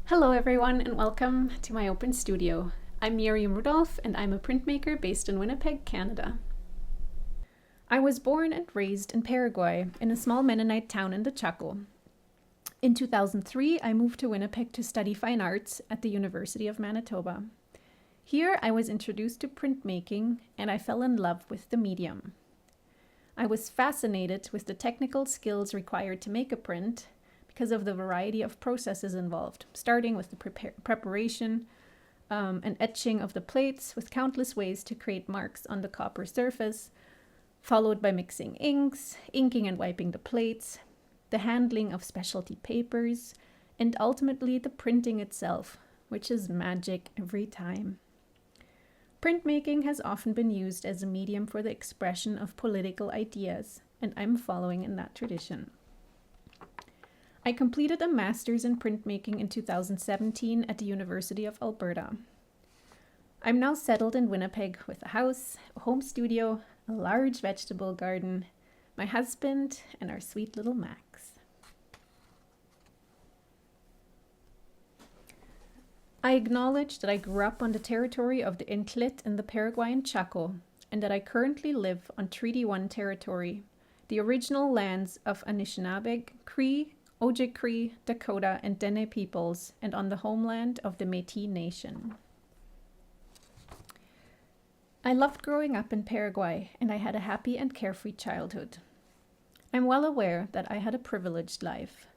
Hello everyone and welcome to my open studio. I'm Miriam Rudolph and I'm a printmaker based in Winnipeg, Canada. I was born and raised in Paraguay in a small Mennonite town in the Chaco. In 2003, I moved to Winnipeg to study fine arts at the University of Manitoba. Here I was introduced to printmaking and I fell in love with the medium. I was fascinated with the technical skills required to make a print because of the variety of processes involved, starting with the preparation and etching of the plates with countless ways to create marks on the copper surface, followed by mixing inks, inking and wiping the plates, the handling of specialty papers, and ultimately the printing itself, which is magic every time. Printmaking has often been used as a medium for the expression of political ideas, and I'm following in that tradition. I completed a master's in printmaking in 2017 at the University of Alberta. I'm now settled in Winnipeg with a house, a home studio, a large vegetable garden, my husband, and our sweet little Max. I acknowledge that I grew up on the territory of the Intlit in the Paraguayan Chaco, and that I currently live on Treaty 1 territory, the original lands of Anishinaabe, Cree, Ojibwe, Dakota, and Dene peoples, and on the homeland of the Métis Nation. I loved growing up in Paraguay, and I had a happy and carefree childhood. I'm well aware that I had a privileged life.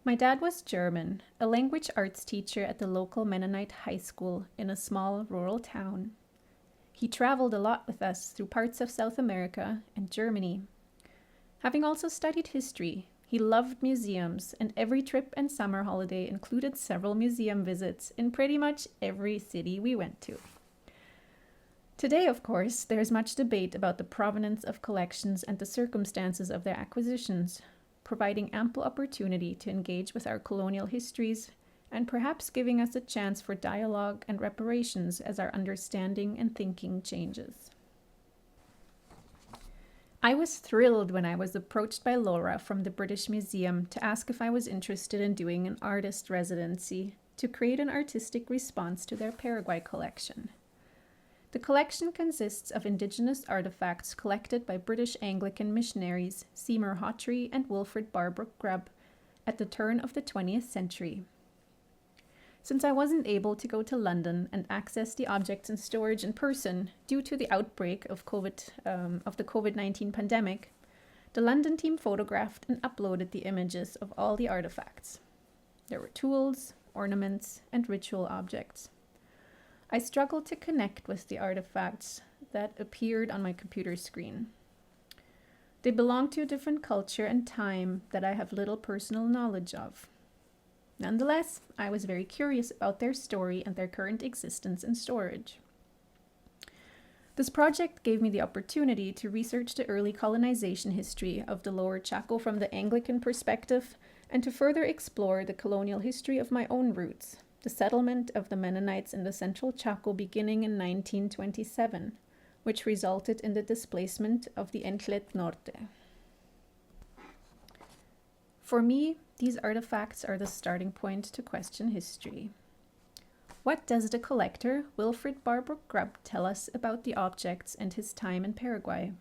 My dad was German, a language arts teacher at the local Mennonite high school in a small rural town. He traveled a lot with us through parts of South America and Germany. Having also studied history, he loved museums, and every trip and summer holiday included several museum visits in pretty much every city we went to. Today, of course, there is much debate about the provenance of collections and the circumstances of their acquisitions, providing ample opportunity to engage with our colonial histories and perhaps giving us a chance for dialogue and reparations as our understanding and thinking changes. I was thrilled when I was approached by Laura from the British Museum to ask if I was interested in doing an artist residency to create an artistic response to their Paraguay collection. The collection consists of Indigenous artifacts collected by British Anglican missionaries Seymour Hawtrey and Wilfrid Barbrook Grubb at the turn of the 20th century. Since I wasn't able to go to London and access the objects in storage in person due to the outbreak of the COVID-19 pandemic, the London team photographed and uploaded the images of all the artifacts. There were tools, ornaments, and ritual objects. I struggled to connect with the artifacts that appeared on my computer screen. They belong to a different culture and time that I have little personal knowledge of. Nonetheless, I was very curious about their story and their current existence in storage. This project gave me the opportunity to research the early colonization history of the Lower Chaco from the Anglican perspective and to further explore the colonial history of my own roots, the settlement of the Mennonites in the Central Chaco beginning in 1927, which resulted in the displacement of the Intlit Norte. For me, these artifacts are the starting point to question history. What does the collector, Wilfrid Barbrook Grubb, tell us about the objects and his time in Paraguay?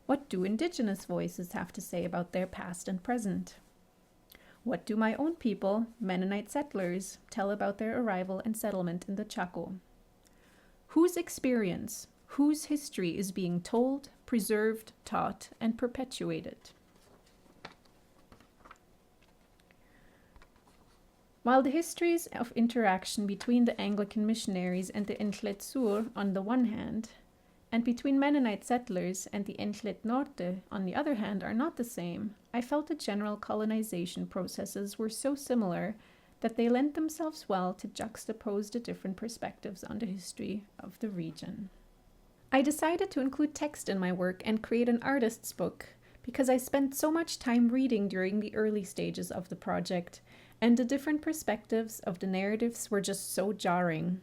What do Indigenous voices have to say about their past and present? What do my own people, Mennonite settlers, tell about their arrival and settlement in the Chaco? Whose experience, whose history is being told, preserved, taught, and perpetuated? While the histories of interaction between the Anglican missionaries and the Intlit Sur on the one hand, and between Mennonite settlers and the Intlit Norte on the other hand are not the same, I felt the general colonization processes were so similar that they lent themselves well to juxtapose the different perspectives on the history of the region. I decided to include text in my work and create an artist's book because I spent so much time reading during the early stages of the project, and the different perspectives of the narratives were just so jarring.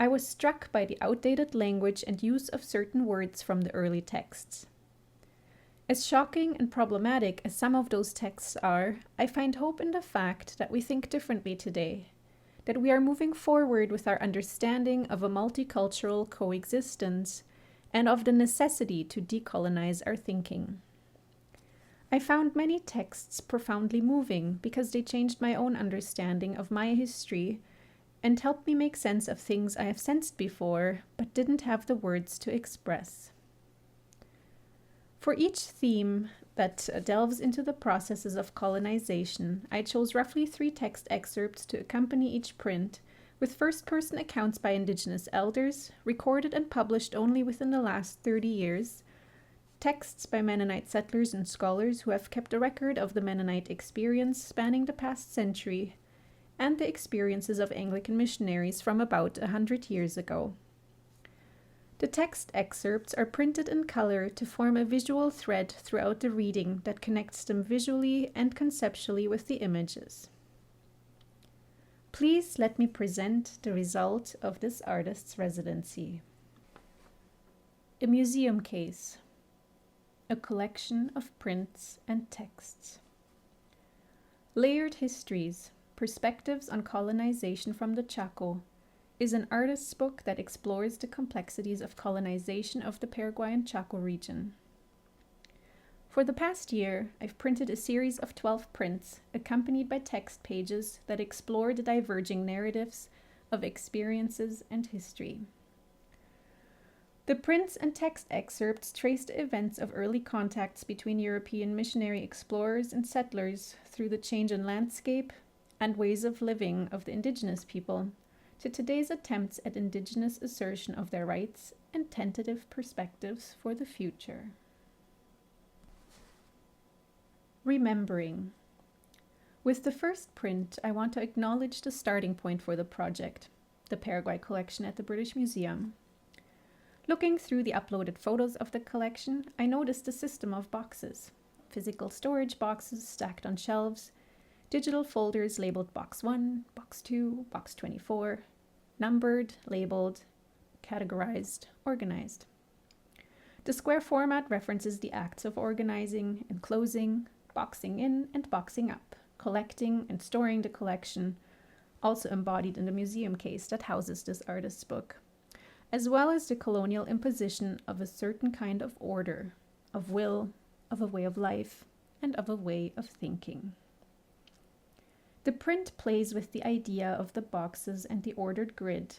I was struck by the outdated language and use of certain words from the early texts. As shocking and problematic as some of those texts are, I find hope in the fact that we think differently today, that we are moving forward with our understanding of a multicultural coexistence and of the necessity to decolonize our thinking. I found many texts profoundly moving because they changed my own understanding of my history and helped me make sense of things I have sensed before but didn't have the words to express. For each theme that delves into the processes of colonization, I chose roughly 3 text excerpts to accompany each print, with first-person accounts by Indigenous elders, recorded and published only within the last 30 years, texts by Mennonite settlers and scholars who have kept a record of the Mennonite experience spanning the past century, and the experiences of Anglican missionaries from about 100 years ago. The text excerpts are printed in color to form a visual thread throughout the reading that connects them visually and conceptually with the images. Please let me present the result of this artist's residency. A museum case. A collection of prints and texts. Layered Histories, Perspectives on Colonization from the Chaco, is an artist's book that explores the complexities of colonization of the Paraguayan Chaco region. For the past year, I've printed a series of 12 prints, accompanied by text pages that explore the diverging narratives of experiences and history. The prints and text excerpts trace the events of early contacts between European missionary explorers and settlers through the change in landscape and ways of living of the indigenous people, to today's attempts at indigenous assertion of their rights and tentative perspectives for the future. Remembering. With the first print, I want to acknowledge the starting point for the project, the Paraguay collection at the British Museum. Looking through the uploaded photos of the collection, I noticed a system of boxes, physical storage boxes stacked on shelves, digital folders labeled Box 1, Box 2, Box 24, numbered, labeled, categorized, organized. The square format references the acts of organizing and closing, boxing in and boxing up, collecting and storing the collection, also embodied in the museum case that houses this artist's book, as well as the colonial imposition of a certain kind of order, of will, of a way of life, and of a way of thinking. The print plays with the idea of the boxes and the ordered grid,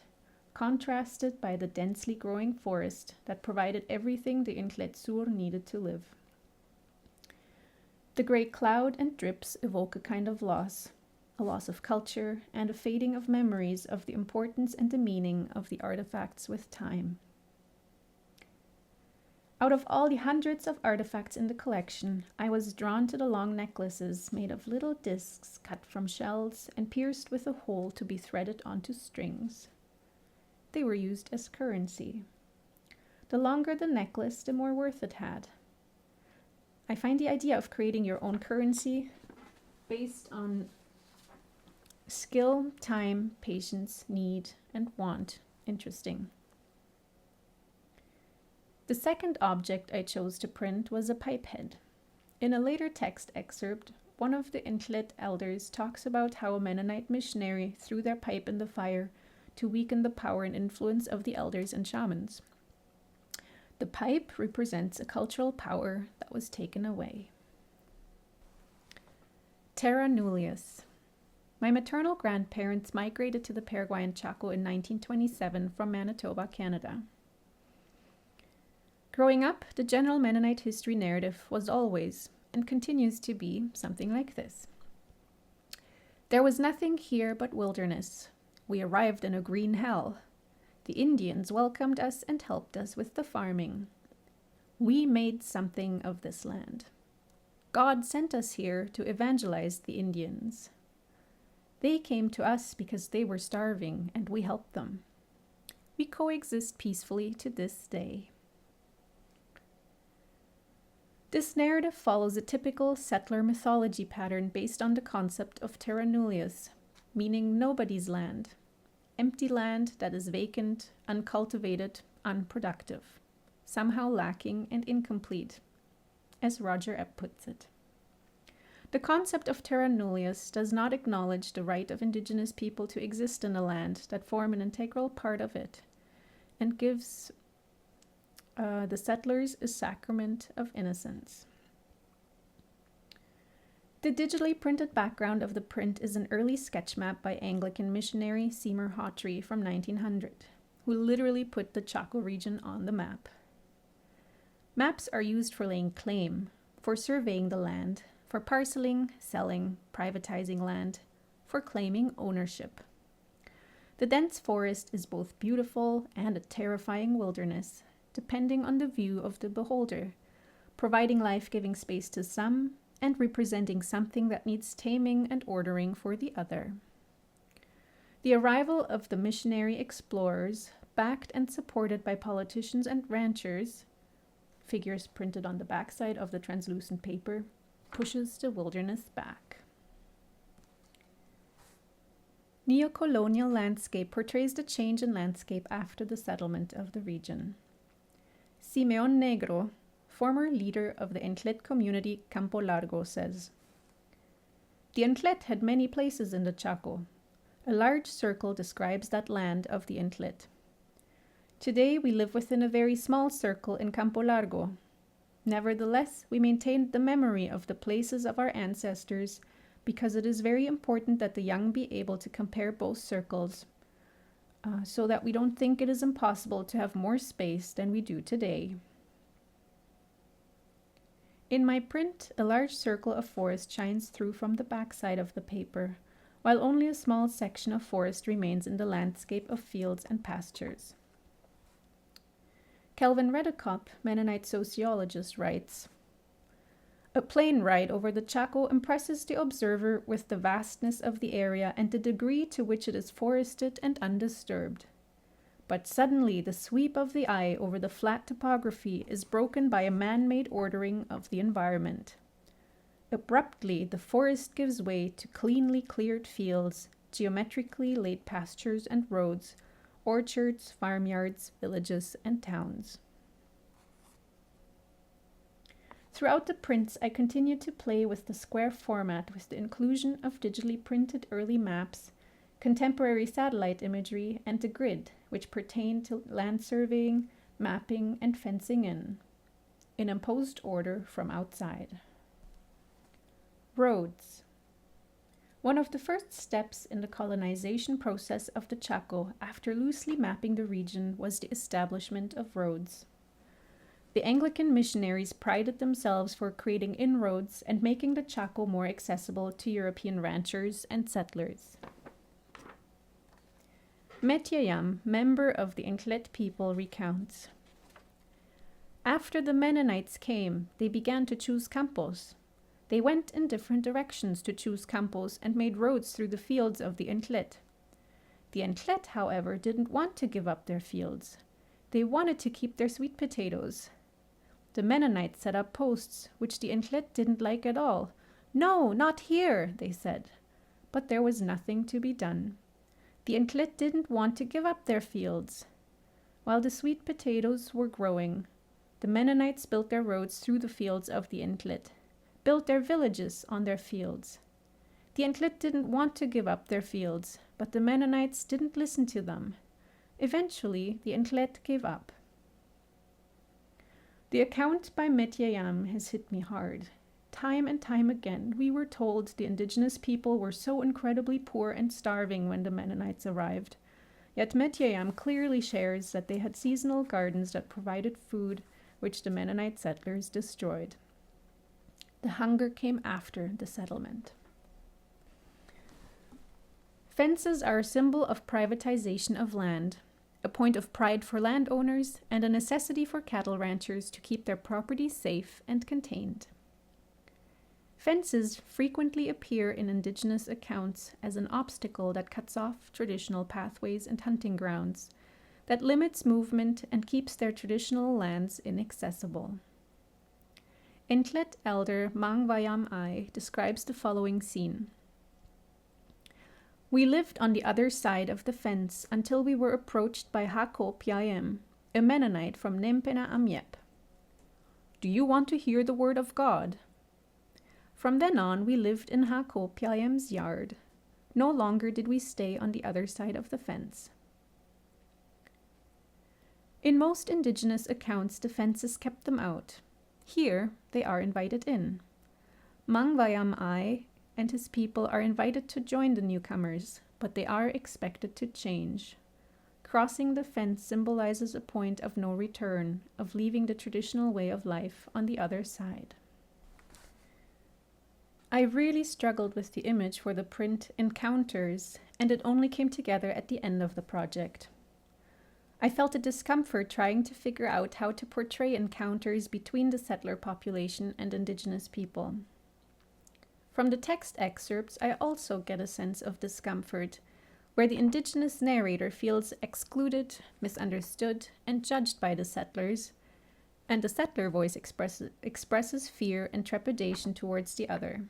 contrasted by the densely growing forest that provided everything the Intlet Sur needed to live. The gray cloud and drips evoke a kind of loss, a loss of culture, and a fading of memories of the importance and the meaning of the artifacts with time. Out of all the hundreds of artifacts in the collection, I was drawn to the long necklaces made of little discs cut from shells and pierced with a hole to be threaded onto strings. They were used as currency. The longer the necklace, the more worth it had. I find the idea of creating your own currency based on skill, time, patience, need, and want interesting. The second object I chose to print was a pipe head. In a later text excerpt, one of the Intlet elders talks about how a Mennonite missionary threw their pipe in the fire to weaken the power and influence of the elders and shamans. The pipe represents a cultural power that was taken away. Terra Nullius. My maternal grandparents migrated to the Paraguayan Chaco in 1927 from Manitoba, Canada. Growing up, the general Mennonite history narrative was always, and continues to be, something like this. There was nothing here but wilderness. We arrived in a green hell. The Indians welcomed us and helped us with the farming. We made something of this land. God sent us here to evangelize the Indians. They came to us because they were starving, and we helped them. We coexist peacefully to this day. This narrative follows a typical settler mythology pattern based on the concept of terra nullius, meaning nobody's land, empty land that is vacant, uncultivated, unproductive, somehow lacking and incomplete, as Roger Epp puts it. The concept of terra nullius does not acknowledge the right of indigenous people to exist in a land that form an integral part of it, and gives the settlers a sacrament of innocence. The digitally printed background of the print is an early sketch map by Anglican missionary Seymour Hawtrey from 1900, who literally put the Chaco region on the map. Maps are used for laying claim, for surveying the land, for parceling, selling, privatizing land, for claiming ownership. The dense forest is both beautiful and a terrifying wilderness, depending on the view of the beholder, providing life-giving space to some and representing something that needs taming and ordering for the other. The arrival of the missionary explorers, backed and supported by politicians and ranchers, figures printed on the backside of the translucent paper, pushes the wilderness back. Neo-colonial landscape portrays the change in landscape after the settlement of the region. Simeon Negro, former leader of the Entlet community Campo Largo, says, "The Entlet had many places in the Chaco. A large circle describes that land of the Entlet. Today we live within a very small circle in Campo Largo. Nevertheless, we maintained the memory of the places of our ancestors because it is very important that the young be able to compare both circles so that we don't think it is impossible to have more space than we do today." In my print, a large circle of forest shines through from the backside of the paper, while only a small section of forest remains in the landscape of fields and pastures. Kelvin Redekop, Mennonite sociologist, writes, "A plane ride over the Chaco impresses the observer with the vastness of the area and the degree to which it is forested and undisturbed. But suddenly the sweep of the eye over the flat topography is broken by a man-made ordering of the environment. Abruptly, the forest gives way to cleanly cleared fields, geometrically laid pastures and roads, orchards, farmyards, villages, and towns." Throughout the prints, I continued to play with the square format with the inclusion of digitally printed early maps, contemporary satellite imagery, and the grid, which pertain to land surveying, mapping, and fencing in imposed order from outside. Roads. One of the first steps in the colonization process of the Chaco after loosely mapping the region was the establishment of roads. The Anglican missionaries prided themselves for creating inroads and making the Chaco more accessible to European ranchers and settlers. Metyayam, member of the Entlet people, recounts, "After the Mennonites came, they began to choose campos. They went in different directions to choose campos and made roads through the fields of the Entlet. The Entlet, however, didn't want to give up their fields. They wanted to keep their sweet potatoes. The Mennonites set up posts, which the Entlet didn't like at all. 'No, not here,' they said. But there was nothing to be done. The Entlet didn't want to give up their fields. While the sweet potatoes were growing, the Mennonites built their roads through the fields of the Entlet, built their villages on their fields. The Entlet didn't want to give up their fields, but the Mennonites didn't listen to them. Eventually, the Entlet gave up." The account by Metyayam has hit me hard. Time and time again, we were told the indigenous people were so incredibly poor and starving when the Mennonites arrived. Yet Metyayam clearly shares that they had seasonal gardens that provided food, which the Mennonite settlers destroyed. The hunger came after the settlement. Fences are a symbol of privatization of land, a point of pride for landowners, and a necessity for cattle ranchers to keep their property safe and contained. Fences frequently appear in indigenous accounts as an obstacle that cuts off traditional pathways and hunting grounds, that limits movement and keeps their traditional lands inaccessible. Entlet elder Mang Vayam Ai describes the following scene. "We lived on the other side of the fence until we were approached by Hakop Yaem, a Mennonite from Nempena Amiep. "Do you want to hear the word of God?" From then on, we lived in Chaco Piayem's yard. No longer did we stay on the other side of the fence. In most indigenous accounts, the fences kept them out. Here, they are invited in. Mang Vayam Ai and his people are invited to join the newcomers, but they are expected to change. Crossing the fence symbolizes a point of no return, of leaving the traditional way of life on the other side. I really struggled with the image for the print Encounters, and it only came together at the end of the project. I felt a discomfort trying to figure out how to portray encounters between the settler population and indigenous people. From the text excerpts, I also get a sense of discomfort, where the indigenous narrator feels excluded, misunderstood, and judged by the settlers, and the settler voice expresses fear and trepidation towards the other.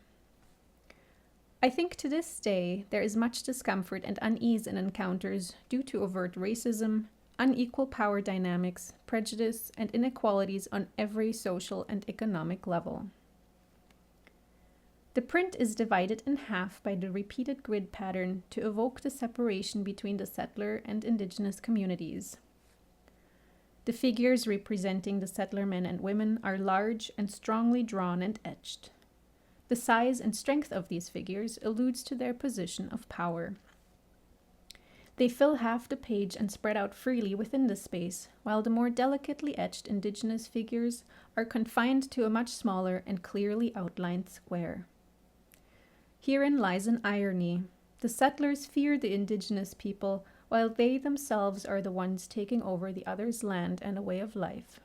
I think to this day there is much discomfort and unease in encounters due to overt racism, unequal power dynamics, prejudice, and inequalities on every social and economic level. The print is divided in half by the repeated grid pattern to evoke the separation between the settler and indigenous communities. The figures representing the settler men and women are large and strongly drawn and etched. The size and strength of these figures alludes to their position of power. They fill half the page and spread out freely within the space, while the more delicately etched indigenous figures are confined to a much smaller and clearly outlined square. Herein lies an irony. The settlers fear the indigenous people, while they themselves are the ones taking over the other's land and a way of life.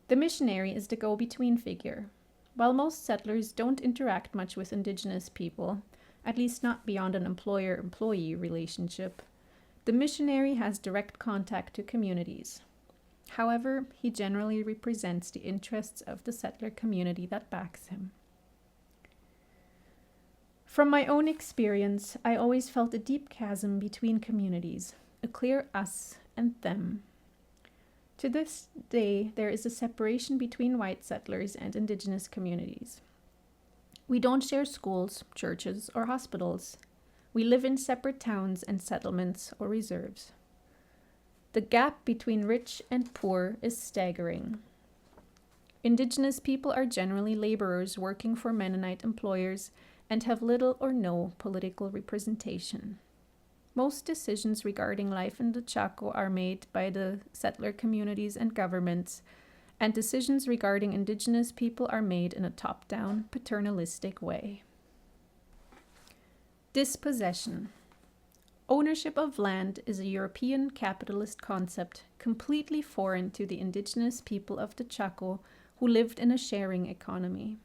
The missionary is the go-between figure. While most settlers don't interact much with indigenous people, at least not beyond an employer-employee relationship, the missionary has direct contact to communities. However, he generally represents the interests of the settler community that backs him. From my own experience, I always felt a deep chasm between communities, a clear us and them. To this day, there is a separation between white settlers and indigenous communities. We don't share schools, churches, or hospitals. We live in separate towns and settlements or reserves. The gap between rich and poor is staggering. Indigenous people are generally laborers working for Mennonite employers and have little or no political representation. Most decisions regarding life in the Chaco are made by the settler communities and governments, and decisions regarding indigenous people are made in a top-down, paternalistic way. Dispossession. Ownership of land is a European capitalist concept completely foreign to the indigenous people of the Chaco who lived in a sharing economy.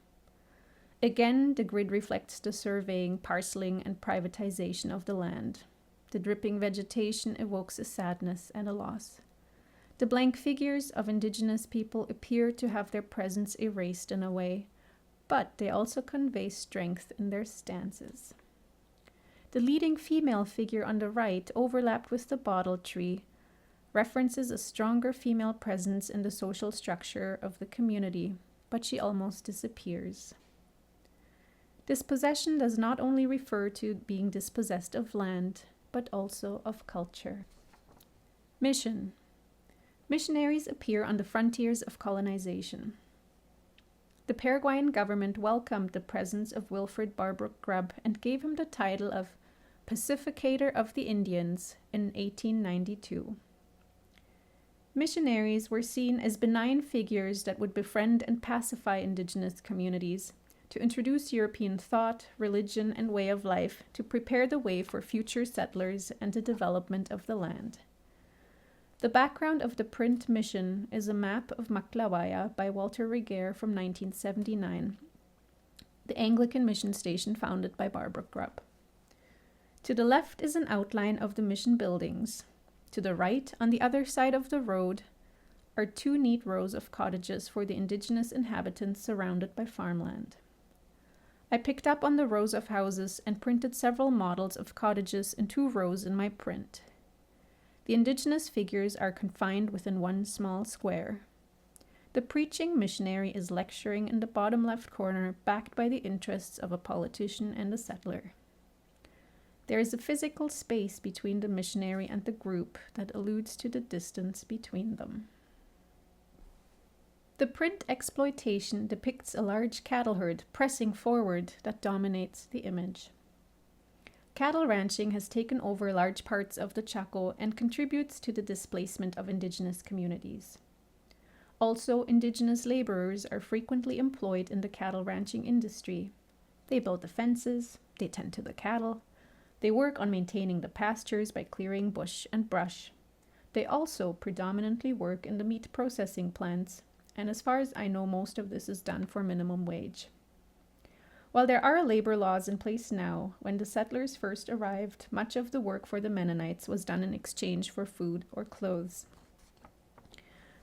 Again, the grid reflects the surveying, parceling, and privatization of the land. The dripping vegetation evokes a sadness and a loss. The blank figures of indigenous people appear to have their presence erased in a way, but they also convey strength in their stances. The leading female figure on the right, overlapped with the bottle tree, references a stronger female presence in the social structure of the community, but she almost disappears. Dispossession does not only refer to being dispossessed of land, but also of culture. Mission. Missionaries appear on the frontiers of colonization. The Paraguayan government welcomed the presence of Wilfrid Barbrook Grubb and gave him the title of Pacificator of the Indians in 1892. Missionaries were seen as benign figures that would befriend and pacify indigenous communities, to introduce European thought, religion, and way of life to prepare the way for future settlers and the development of the land. The background of the print mission is a map of Maclawaya by Walter Reguer from 1979, the Anglican mission station founded by Barbrook Grubb. To the left is an outline of the mission buildings. To the right, on the other side of the road, are two neat rows of cottages for the indigenous inhabitants surrounded by farmland. I picked up on the rows of houses and printed several models of cottages in 2 rows in my print. The indigenous figures are confined within one small square. The preaching missionary is lecturing in the bottom left corner, backed by the interests of a politician and a settler. There is a physical space between the missionary and the group that alludes to the distance between them. The print exploitation depicts a large cattle herd pressing forward that dominates the image. Cattle ranching has taken over large parts of the Chaco and contributes to the displacement of indigenous communities. Also, indigenous laborers are frequently employed in the cattle ranching industry. They build the fences, they tend to the cattle, they work on maintaining the pastures by clearing bush and brush. They also predominantly work in the meat processing plants, and as far as I know, most of this is done for minimum wage. While there are labor laws in place now, when the settlers first arrived, much of the work for the Mennonites was done in exchange for food or clothes.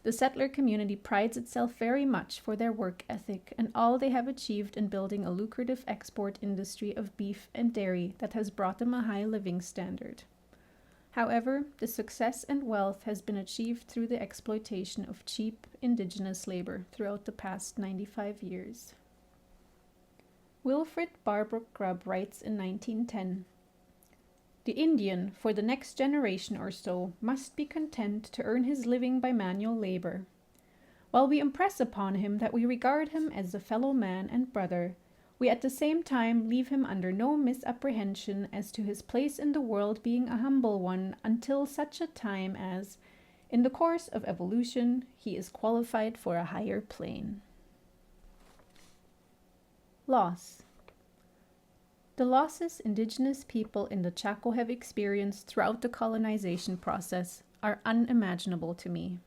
The settler community prides itself very much for their work ethic and all they have achieved in building a lucrative export industry of beef and dairy that has brought them a high living standard. However, the success and wealth has been achieved through the exploitation of cheap indigenous labor throughout the past 95 years. Wilfred Barbrook Grubb writes in 1910, "The Indian, for the next generation or so, must be content to earn his living by manual labor. While we impress upon him that we regard him as a fellow man and brother, we at the same time leave him under no misapprehension as to his place in the world being a humble one until such a time as, in the course of evolution, he is qualified for a higher plane." Loss. The losses indigenous people in the Chaco have experienced throughout the colonization process are unimaginable to me.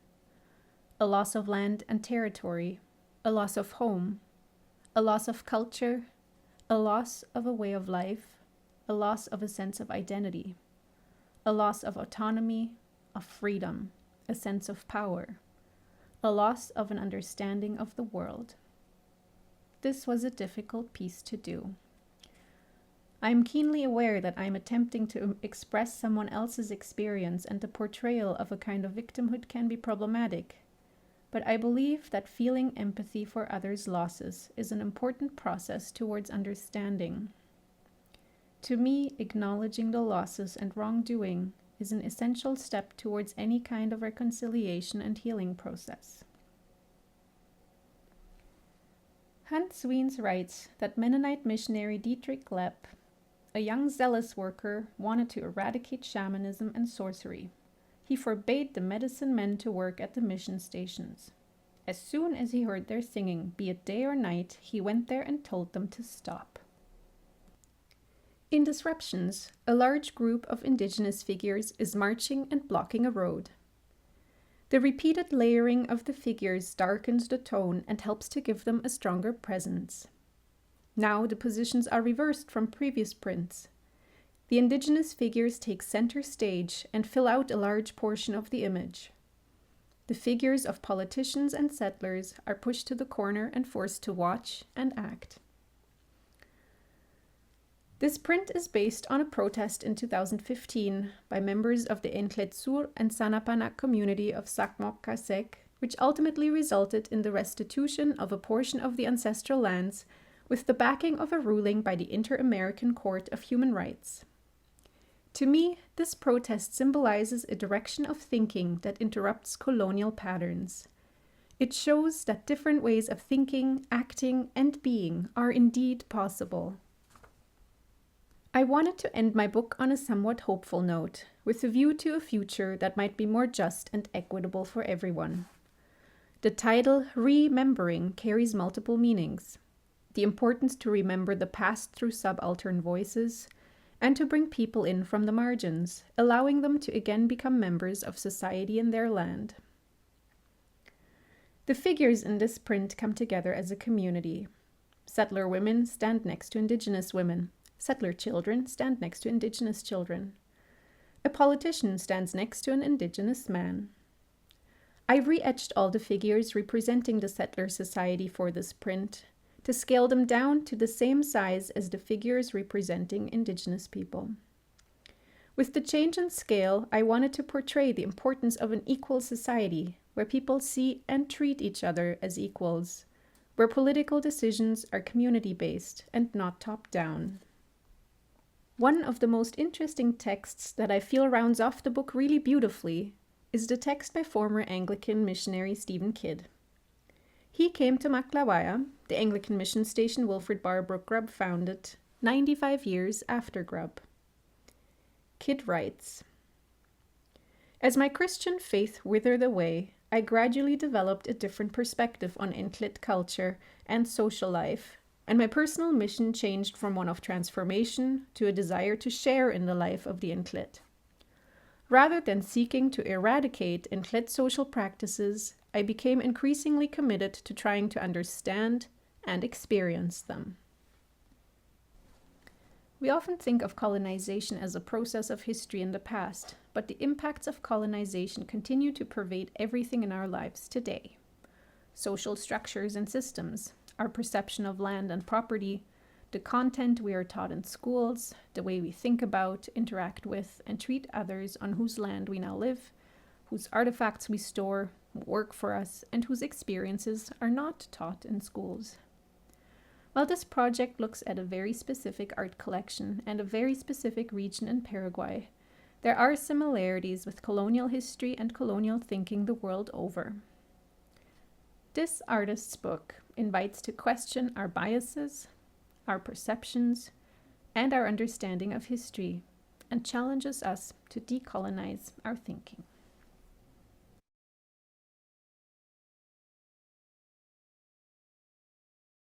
A loss of land and territory, a loss of home, a loss of culture, a loss of a way of life, a loss of a sense of identity, a loss of autonomy, of freedom, a sense of power, a loss of an understanding of the world. This was a difficult piece to do. I am keenly aware that I am attempting to express someone else's experience, and the portrayal of a kind of victimhood can be problematic. But I believe that feeling empathy for others' losses is an important process towards understanding. To me, acknowledging the losses and wrongdoing is an essential step towards any kind of reconciliation and healing process. Hans Wiens writes that Mennonite missionary Dietrich Lepp, a young zealous worker, wanted to eradicate shamanism and sorcery. He forbade the medicine men to work at the mission stations. As soon as he heard their singing, be it day or night, he went there and told them to stop. In Disruptions, a large group of indigenous figures is marching and blocking a road. The repeated layering of the figures darkens the tone and helps to give them a stronger presence. Now the positions are reversed from previous prints. The indigenous figures take center stage and fill out a large portion of the image. The figures of politicians and settlers are pushed to the corner and forced to watch and act. This print is based on a protest in 2015 by members of the Encletsur and Sanapanak community of Sakmok-Kasek, which ultimately resulted in the restitution of a portion of the ancestral lands with the backing of a ruling by the Inter-American Court of Human Rights. To me, this protest symbolizes a direction of thinking that interrupts colonial patterns. It shows that different ways of thinking, acting, and being are indeed possible. I wanted to end my book on a somewhat hopeful note, with a view to a future that might be more just and equitable for everyone. The title, Remembering, carries multiple meanings. The importance to remember the past through subaltern voices, and to bring people in from the margins, allowing them to again become members of society in their land. The figures in this print come together as a community. Settler women stand next to indigenous women. Settler children stand next to indigenous children. A politician stands next to an indigenous man. I re-etched all the figures representing the settler society for this print, to scale them down to the same size as the figures representing indigenous people. With the change in scale, I wanted to portray the importance of an equal society, where people see and treat each other as equals, where political decisions are community-based and not top-down. One of the most interesting texts that I feel rounds off the book really beautifully is the text by former Anglican missionary Stephen Kidd. He came to Maclawaya, the Anglican mission station Wilfrid Barbrook Grubb founded, 95 years after Grubb. Kidd writes, "As my Christian faith withered away, I gradually developed a different perspective on Intlit culture and social life, and my personal mission changed from one of transformation to a desire to share in the life of the Intlit. Rather than seeking to eradicate Intlit social practices, I became increasingly committed to trying to understand and experience them." We often think of colonization as a process of history in the past, but the impacts of colonization continue to pervade everything in our lives today. Social structures and systems, our perception of land and property, the content we are taught in schools, the way we think about, interact with, and treat others on whose land we now live, whose artifacts we store, work for us, and whose experiences are not taught in schools. While this project looks at a very specific art collection and a very specific region in Paraguay, there are similarities with colonial history and colonial thinking the world over. This artist's book invites to question our biases, our perceptions, and our understanding of history, and challenges us to decolonize our thinking.